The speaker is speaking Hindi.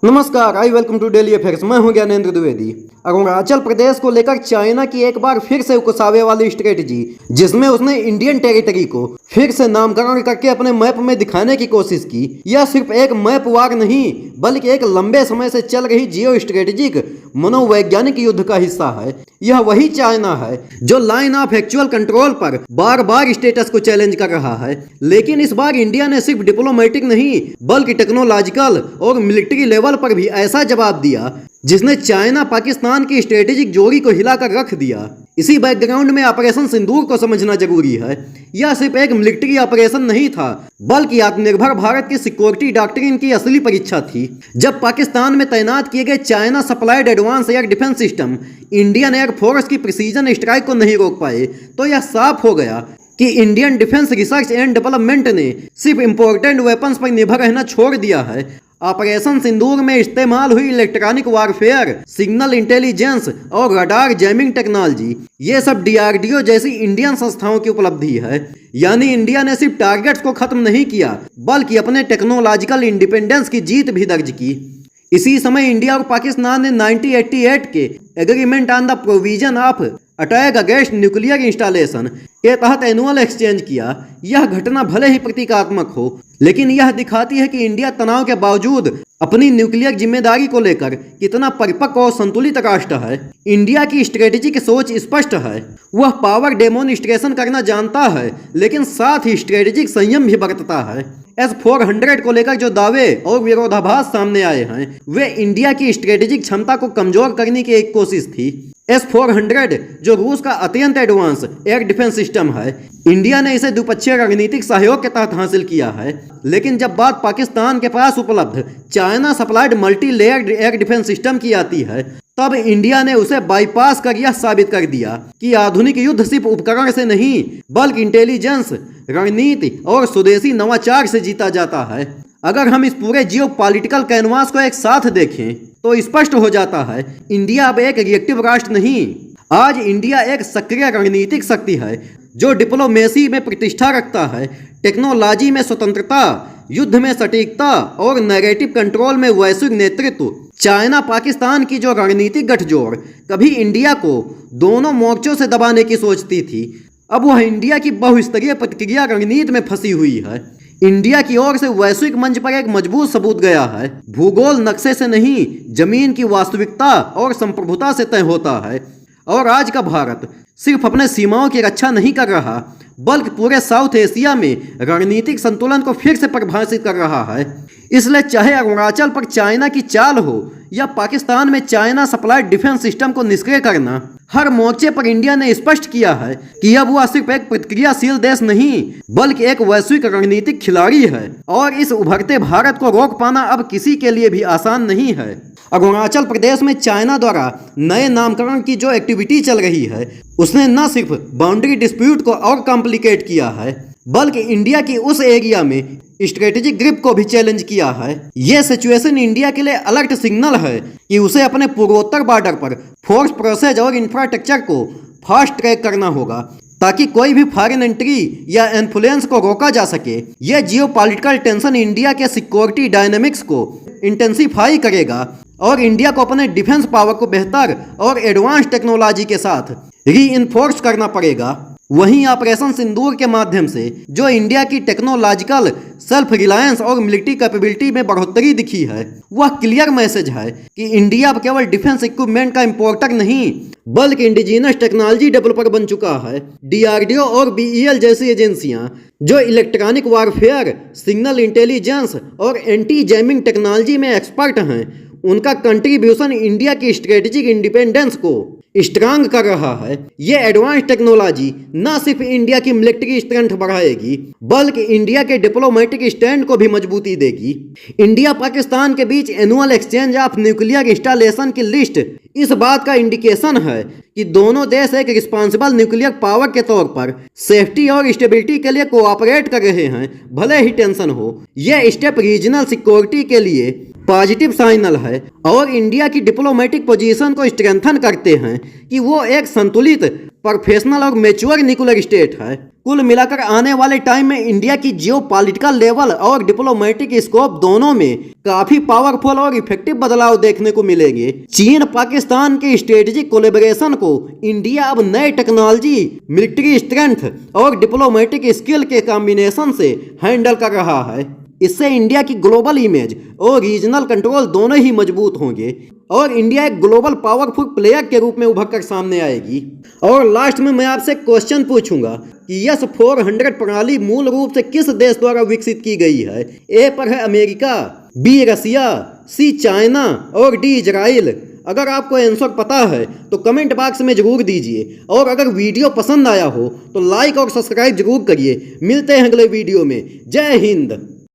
नमस्कार, I welcome to daily affairs. मैं हूं ज्ञानेंद्र द्विवेदी। अरुणाचल प्रदेश को लेकर चाइना की एक बार फिर से उकसावे वाली स्ट्रेटजी, जिसमें उसने इंडियन टेरिटरी को फिर से नामकरण करके अपने मैप में दिखाने की कोशिश की। यह सिर्फ एक मैप वार नहीं बल्कि एक लंबे समय से चल रही जियो स्ट्रेटेजिक मनोवैज्ञानिक युद्ध का हिस्सा है। यह वही चाइना है जो लाइन ऑफ एक्चुअल कंट्रोल पर बार बार स्टेटस को चैलेंज कर रहा है, लेकिन इस बार इंडिया ने सिर्फ डिप्लोमेटिक नहीं बल्कि टेक्नोलॉजिकल और मिलिट्री लेवल पर भी ऐसा जवाब दिया जिसने चाइना पाकिस्तान की स्ट्रेटेजिक जोड़ी को हिलाकर रख दिया। इसी बैकग्राउंड में ऑपरेशन सिंदूर को समझना जरूरी है। यह सिर्फ एक मिलिट्री ऑपरेशन नहीं था बल्कि आत्मनिर्भर भारत की सिक्योरिटी डॉक्ट्रिन की असली परीक्षा थी। जब पाकिस्तान में तैनात किए गए China supplied advance air defence system Indian air force की प्रिसीजन स्ट्राइक को नहीं रोक पाए तो यह साफ हो गया कि Indian defence research and development ने सिर्फ इंपोर्टेंट वेपन्स पर निर्भर रहना छोड़ दिया है। ऑपरेशन सिंदूर में इस्तेमाल हुई इलेक्ट्रॉनिक वारफेयर, सिग्नल इंटेलिजेंस और रडार जैमिंग टेक्नोलॉजी, ये सब डीआरडीओ जैसी इंडियन संस्थाओं की उपलब्धि है। यानी इंडिया ने सिर्फ टारगेट्स को खत्म नहीं किया बल्कि अपने टेक्नोलॉजिकल इंडिपेंडेंस की जीत भी दर्ज की। इसी समय इंडिया और पाकिस्तान ने 1988 के agreement on the provision of attack against nuclear installation के तहत एनुअल एक्सचेंज किया। यह घटना भले ही प्रतीकात्मक हो, लेकिन यह दिखाती है कि इंडिया तनाव के बावजूद अपनी न्यूक्लियर जिम्मेदारी को लेकर कितना परिपक्व और संतुलित राष्ट्र है। इंडिया की स्ट्रेटेजी की सोच स्पष्ट है। वह पावर डेमोनिस्ट्रेशन करना जानता है, लेकिन साथ ही स्ट्रेटेजिक संयम भी बरतता है। S-400 को लेकर जो दावे और विरोधाभास सामने आए हैं, वे इंडिया की स्ट्रेटेजिक क्षमता को कमजोर करने की एक कोशिश थी। S-400 जो रूस का अत्यंत एडवांस एयर डिफेंस सिस्टम है, इंडिया ने इसे द्विपक्षीय रणनीतिक सहयोग के तहत हासिल किया है। लेकिन जब बात पाकिस्तान के पास उपलब्ध China supplied multi layered air defence system की आती है, तब इंडिया ने उसे बाईपास कर यह साबित कर दिया कि आधुनिक युद्ध सिर्फ उपकरण से नहीं बल्कि इंटेलिजेंस, रणनीति और स्वदेशी नवाचार से जीता जाता है। अगर हम इस पूरे जियो पॉलिटिकल कैनवास को एक साथ देखें तो स्पष्ट हो जाता है, इंडिया अब एक रिएक्टिव राष्ट्र नहीं, आज इंडिया एक सक्रिय रणनीतिक शक्ति है जो डिप्लोमेसी में प्रतिष्ठा रखता है, टेक्नोलॉजी में स्वतंत्रता, युद्ध में सटीकता और नैरेटिव कंट्रोल में वैश्विक नेतृत्व। चाइना पाकिस्तान की जो रणनीतिक गठजोड़ कभी इंडिया को दोनों मोर्चों से दबाने की सोचती थी, अब वह इंडिया की बहुस्तरीय प्रतिक्रिया रणनीति में फंसी हुई है। इंडिया की ओर से वैश्विक मंच पर एक मजबूत सबूत गया है। भूगोल नक्शे से नहीं, जमीन की वास्तविकता और संप्रभुता से तय होता है। और आज का भारत सिर्फ अपने सीमाओं की रक्षा नहीं कर रहा बल्कि पूरे साउथ एशिया में रणनीतिक संतुलन को फिर से परिभाषित कर रहा है। इसलिए चाहे अरुणाचल पर चाइना की चाल हो या पाकिस्तान में चाइना सप्लाइड डिफेंस सिस्टम को निष्क्रिय करना, हर मोर्चे पर इंडिया ने स्पष्ट किया है कि अब वह सिर्फ एक प्रतिक्रियाशील देश नहीं बल्कि एक वैश्विक रणनीतिक खिलाड़ी है। और इस उभरते भारत को रोक पाना अब किसी के लिए भी आसान नहीं है। अरुणाचल प्रदेश में चाइना द्वारा नए नामकरण की जो एक्टिविटी चल रही है, उसने न सिर्फ बाउंड्री डिस्प्यूट को और कॉम्प्लिकेट किया है बल्कि इंडिया की उस एरिया में स्ट्रेटेजिक ग्रिप को भी चैलेंज किया है। यह सिचुएशन इंडिया के लिए अलर्ट सिग्नल है कि उसे अपने पूर्वोत्तर बॉर्डर पर फोर्स प्रोसेस और इंफ्रास्ट्रक्चर को फास्ट ट्रैक करना होगा ताकि कोई भी फॉरेन एंट्री या इन्फ्लुएंस को रोका जा सके। यह जियोपॉलिटिकल टेंशन इंडिया के सिक्योरिटी डायनेमिक्स को इंटेंसिफाई करेगा और इंडिया को अपने डिफेंस पावर को बेहतर और एडवांस टेक्नोलॉजी के साथ रीइंफोर्स करना पड़ेगा। वहीं ऑपरेशन सिंदूर के माध्यम से जो इंडिया की टेक्नोलॉजिकल सेल्फ रिलायंस और मिलिट्री कैपेबिलिटी में बढ़ोतरी दिखी है, वह क्लियर मैसेज है कि इंडिया अब केवल डिफेंस इक्विपमेंट का इंपोर्टर नहीं बल्कि इंडिजिनस टेक्नोलॉजी डेवलपर बन चुका है। डीआरडीओ और बीईएल जैसी एजेंसियां जो इलेक्ट्रॉनिक वारफेयर, सिग्नल इंटेलिजेंस और एंटी जैमिंग टेक्नोलॉजी में एक्सपर्ट हैं, उनका कंट्रीब्यूशन इंडिया की स्ट्रेटेजिक इंडिपेंडेंस को स्ट्रांग कर रहा है। ये एडवांस टेक्नोलॉजी न सिर्फ इंडिया की मिलिट्री स्ट्रेंथ बढ़ाएगी बल्कि इंडिया के डिप्लोमेटिक स्टैंड को भी मजबूती देगी। इंडिया पाकिस्तान के बीच annual exchange of nuclear installation की लिस्ट इस बात का इंडिकेशन है कि दोनों देश एक रिस्पॉन्सिबल न्यूक्लियर पावर के तौर पर सेफ्टी और स्टेबिलिटी के लिए कोऑपरेट कर रहे हैं, भले ही टेंशन हो। यह स्टेप रीजनल सिक्योरिटी के लिए पॉजिटिव साइनल है और इंडिया की डिप्लोमेटिक पोजीशन को स्ट्रेंथन करते हैं कि वो एक संतुलित प्रोफेशनल और मैच्योर न्यूक्लियर स्टेट है। कुल मिलाकर आने वाले टाइम में इंडिया की जियोपॉलिटिकल लेवल और डिप्लोमेटिक स्कोप दोनों में काफी पावरफुल और इफेक्टिव बदलाव देखने को मिलेंगे। चीन पाकिस्तान के स्ट्रेटेजिक कोलेबोरेशन को इंडिया अब नए टेक्नोलॉजी, मिलिट्री स्ट्रेंथ और डिप्लोमेटिक स्किल के कॉम्बिनेशन से हैंडल कर रहा है। इससे इंडिया की ग्लोबल इमेज और रीजनल कंट्रोल दोनों ही मजबूत होंगे और इंडिया एक ग्लोबल पावरफुल प्लेयर के रूप में उभर कर सामने आएगी। और लास्ट में मैं आपसे क्वेश्चन पूछूंगा कि S-400 प्रणाली मूल रूप से किस देश द्वारा विकसित की गई है? ए पर है अमेरिका, बी रसिया, सी चाइना और डी इजराइल। अगर आपको आंसर पता है तो कमेंट बॉक्स में जरूर दीजिए और अगर वीडियो पसंद आया हो तो लाइक और सब्सक्राइब जरूर करिए। मिलते हैं अगले वीडियो में। जय हिंद।